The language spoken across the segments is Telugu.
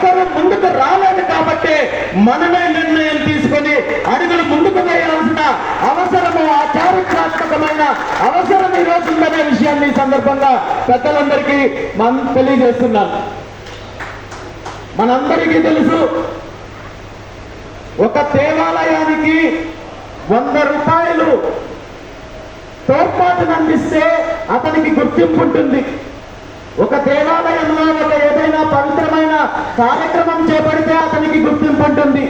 ఎవ్వరూ ముందుకు రాలేదు కాబట్టి మనమే నిర్ణయం తీసుకొని అడుగులు ముందుకు వేయాల్సిన అవసరము, ఆ చారిత్రాత్మకమైన అవసరం ఈ రోజు ఉందనే విషయాన్ని ఈ సందర్భంగా పెద్దలందరికీ మనం తెలియజేస్తున్నాను. మనందరికీ తెలుసు, ఒక దేవాలయానికి 100 రూపాయలు తోడ్పాటును అందిస్తే అతనికి గుర్తింపు ఉంటుంది. ఒక దేవాలయంలో ఒక ఏదైనా పవిత్రమైన కార్యక్రమం చేపడితే అతనికి గుర్తింపు ఉంటుంది.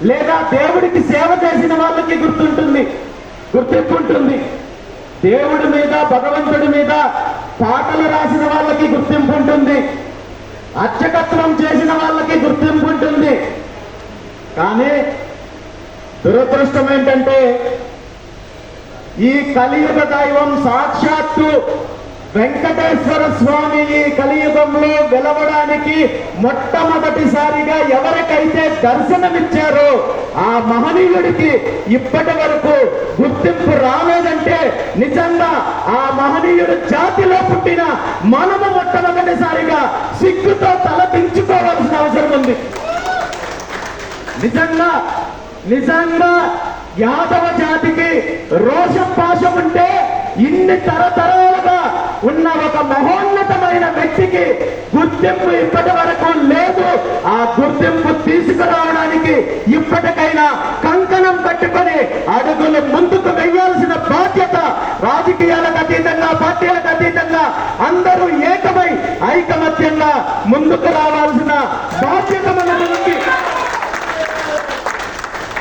లేదా దేవుడికి సేవ చేసిన వాళ్ళకి గుర్తింపు ఉంటుంది. దేవుడి మీద, భగవంతుడి మీద పాటలు రాసిన వాళ్ళకి గుర్తింపు ఉంటుంది. అర్చకత్వం చేసిన వాళ్ళకి గుర్తింపు ఉంటుంది. కానీ దురదృష్టం ఏంటంటే ఈ కలియుగ దైవం సాక్షాత్తు వెంకటేశ్వర స్వామి ఈ కలియుగంలో వెలవడానికి మొట్టమొదటిసారిగా ఎవరికైతే దర్శనమిచ్చారో ఆ మహనీయుడికి ఇప్పటి వరకు గుర్తింపు రాలేదంటే నిజంగా ఆ మహనీయుడు జాతిలో పుట్టిన మనము మొట్టమొదటిసారిగా సిగ్గుతో తలదించుకోవాల్సిన అవసరం ఉంది. నిజంగా యాదవ జాతికి రోషం పాశం ఉంటే ఇన్ని తరతరాలుగా ఉన్న ఒక మహోన్నతమైన వ్యక్తికి గుర్తింపు ఇప్పటి వరకు లేదు. ఆ గుర్తింపు తీసుకురావడానికి ఇప్పటికైనా కంకణం కట్టుకొని అడుగులు ముందుకు వెయ్యాల్సిన బాధ్యత రాజకీయాలకు అతీతంగా, పార్టీలకు అతీతంగా అందరూ ఏకమై ఐకమత్యంగా ముందుకు రావాల్సిన బాధ్యత మనకు ఉంది.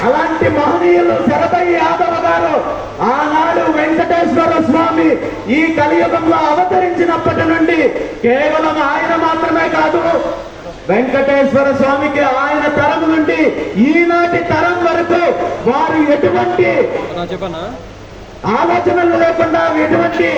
అలాంటి మహనీయులు శరభయ్య యాదవ గారు ఆనాడు వెంకటేశ్వర స్వామి ఈ కలియుగంలో అవతరించినప్పటి నుండి కేవలం ఆయన మాత్రమే కాదు, వెంకటేశ్వర స్వామికి ఆయన తరం నుండి ఈనాటి తరం వరకు వారు ఎటువంటి ఆలోచనలు లేకుండా, ఎటువంటి